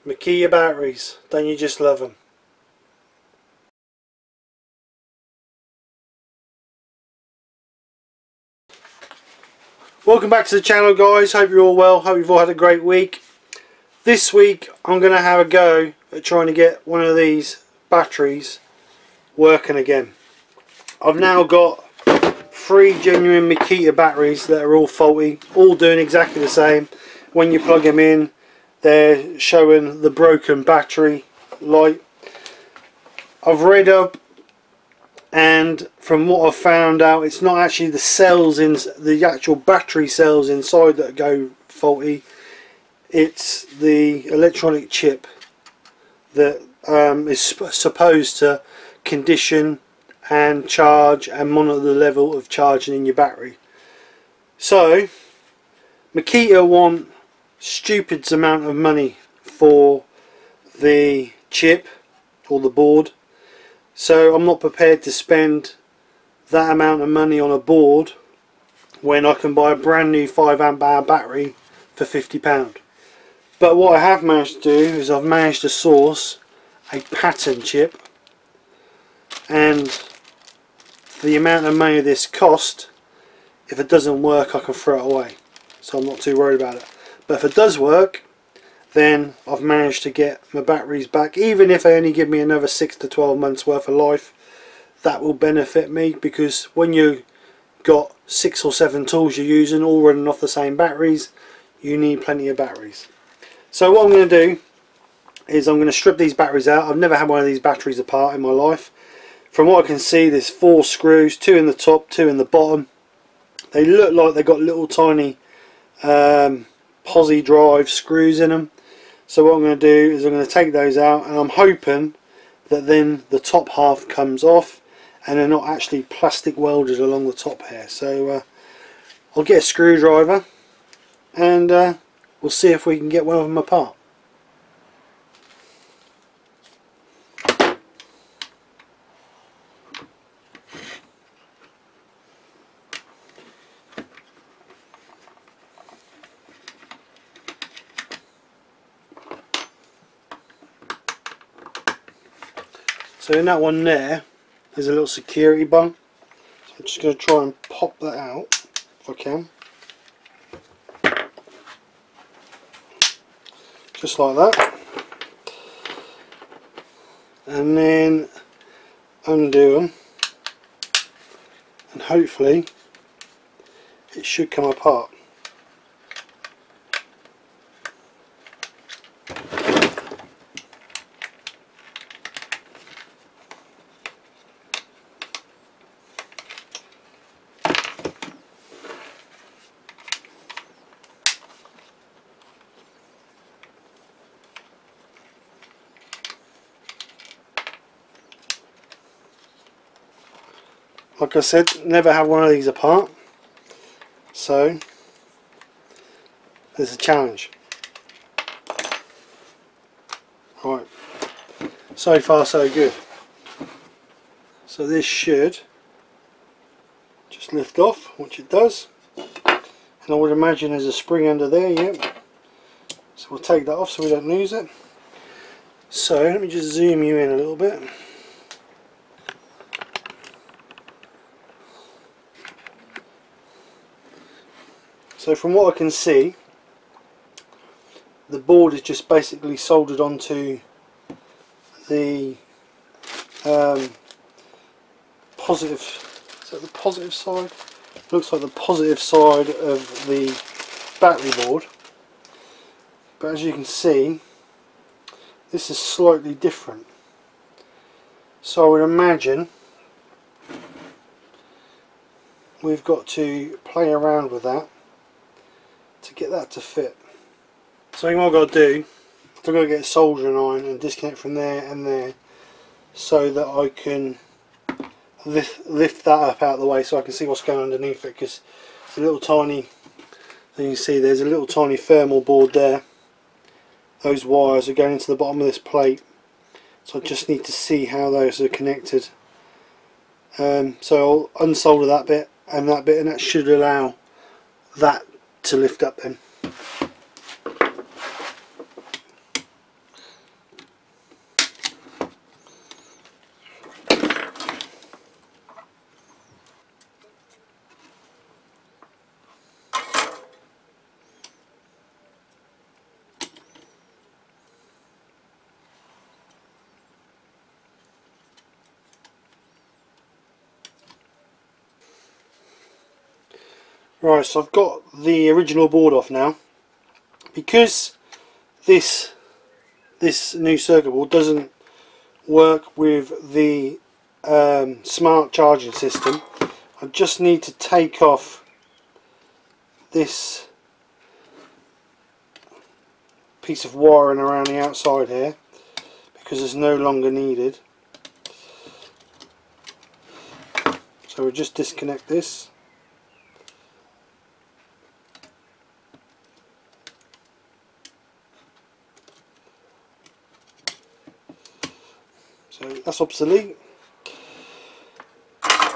Makita batteries, don't you just love them? Welcome back to the channel, guys. Hope you're all well. Hope you've all had a great week. This week I'm going to have a go at trying to get one of these batteries working again. I've now got 3 genuine Makita batteries that are all faulty, all doing exactly the same. When you plug them in, they're showing the broken battery light. I've read up, and from what I've found out, it's not actually the cells in the actual battery cells inside that go faulty. It's the electronic chip that is supposed to condition and charge and monitor the level of charging in your battery. So Makita want stupid amount of money for the chip or the board, so I'm not prepared to spend that amount of money on a board when I can buy a brand new 5 amp hour battery for £50. But what I have managed to do is I've managed to source a pattern chip, and for the amount of money this cost, if it doesn't work I can throw it away, so I'm not too worried about it. But if it does work, then I've managed to get my batteries back. Even if they only give me another 6 to 12 months worth of life, that will benefit me, because when you got 6 or 7 tools you're using all running off the same batteries, you need plenty of batteries. So what I'm going to do is I'm going to strip these batteries out. I've never had one of these batteries apart in my life. From what I can see, there's 4 screws, 2 in the top, 2 in the bottom. They look like they've got little tiny posi drive screws in them. So what I'm going to do is I'm going to take those out, and I'm hoping that then the top half comes off and they're not actually plastic welded along the top here. So I'll get a screwdriver and we'll see if we can get one of them apart. So in that one there's a little security bung. So I'm just going to try and pop that out if I can. Just like that. And then undo them, and hopefully it should come apart. Like I said, never have one of these apart, so there's a challenge. Right, so far so good. So this should just lift off, which it does, and I would imagine there's a spring under there, yep. So we'll take that off so we don't lose it. So let me just zoom you in a little bit. So from what I can see, the board is just basically soldered onto the positive, is that the positive side? Looks like the positive side of the battery board. But as you can see, this is slightly different. So I would imagine we've got to play around with that to get that to fit. So what I've got to do, I've got to get a soldering iron and disconnect from there and there, so that I can lift that up out of the way so I can see what's going underneath it, because it's a little tiny, as you can see there's a little tiny thermal board there. Those wires are going into the bottom of this plate, so I just need to see how those are connected. So I'll unsolder that bit, and that should allow that to lift up then. Right, so I've got the original board off now. Because this new circuit board doesn't work with the smart charging system, I just need to take off this piece of wiring around the outside here because it's no longer needed. So we'll just disconnect this. So that's obsolete.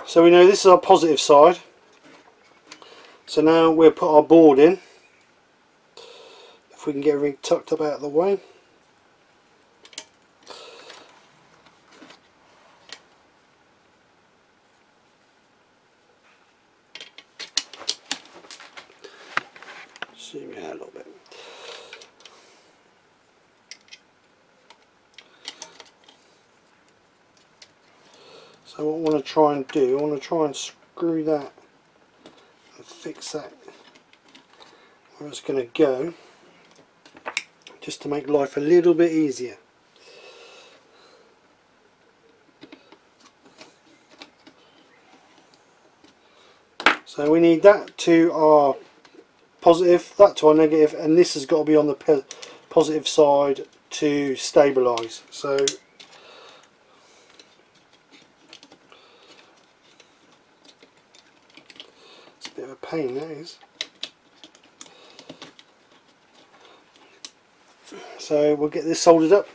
So we know this is our positive side. So now we'll put our board in. If we can get everything tucked up out of the way. Zoom out a little bit. So what I want to try and do, I want to try and screw that and fix that where it's going to go, just to make life a little bit easier. So we need that to our positive, that to our negative, and this has got to be on the positive side to stabilise. So it's a bit of a pain, that is. So we'll get this soldered up.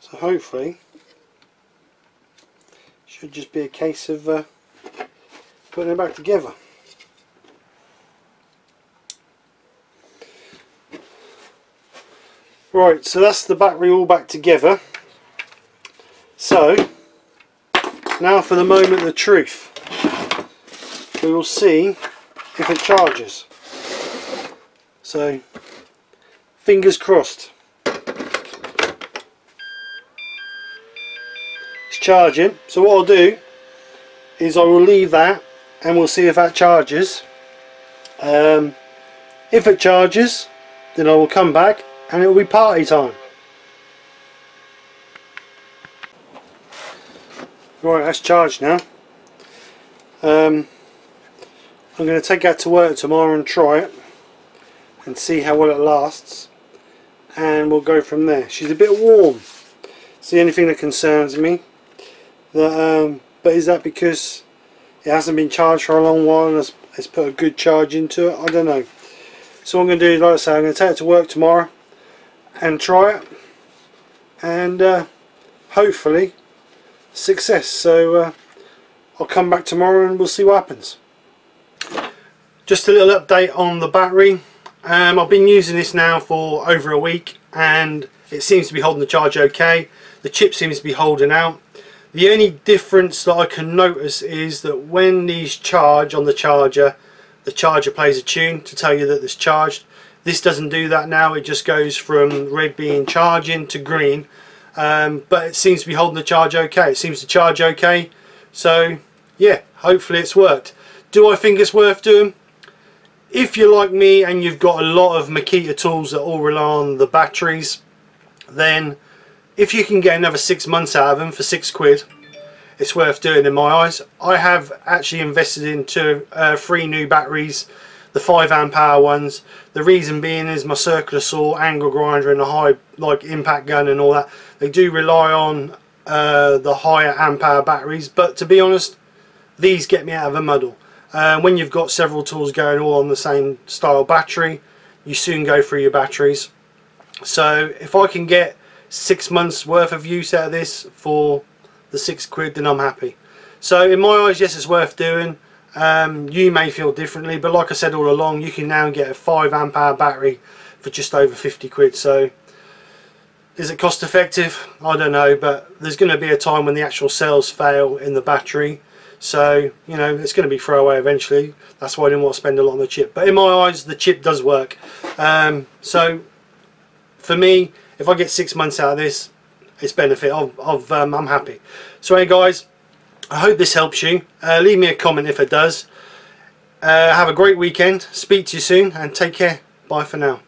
So hopefully should just be a case of putting it back together. Right, so that's the battery all back together. So now for the moment of truth. We will see if it charges. So fingers crossed. Charging, so what I'll do is I will leave that and we'll see if that charges. If it charges, then I will come back and it will be party time. Right, that's charged now. I'm going to take that to work tomorrow and try it and see how well it lasts, and we'll go from there. She's a bit warm. It's the only thing that concerns me. But is that because it hasn't been charged for a long while and it's put a good charge into it? I don't know. So what I'm going to do is, like I say, I'm going to take it to work tomorrow and try it, and hopefully success. So I'll come back tomorrow and we'll see what happens. Just a little update on the battery. I've been using this now for over a week and it seems to be holding the charge okay. The chip seems to be holding out. The only difference that I can notice is that when these charge on the charger plays a tune to tell you that it's charged. This doesn't do that now. It just goes from red being charging to green, but it seems to be holding the charge okay. It seems to charge okay, so yeah, hopefully it's worked. Do I think it's worth doing? If you're like me and you've got a lot of Makita tools that all rely on the batteries, then if you can get another 6 months out of them for £6, it's worth doing in my eyes. I have actually invested into 3 new batteries, the 5 amp hour ones. The reason being is my circular saw, angle grinder and the high impact gun and all that, they do rely on the higher amp hour batteries, but to be honest, these get me out of a muddle. When you've got several tools going all on the same style battery, you soon go through your batteries. So if I can get 6 months worth of use out of this for the £6, then I'm happy. So in my eyes, yes, it's worth doing. You may feel differently, but like I said all along, you can now get a 5 amp hour battery for just over £50. So is it cost effective? I don't know, but there's going to be a time when the actual cells fail in the battery, so you know it's going to be throwaway eventually. That's why I didn't want to spend a lot on the chip, but in my eyes the chip does work. So for me, if I get 6 months out of this, it's benefit. I'm happy. So hey guys, I hope this helps you. Leave me a comment if it does. Have a great weekend. Speak to you soon and take care. Bye for now.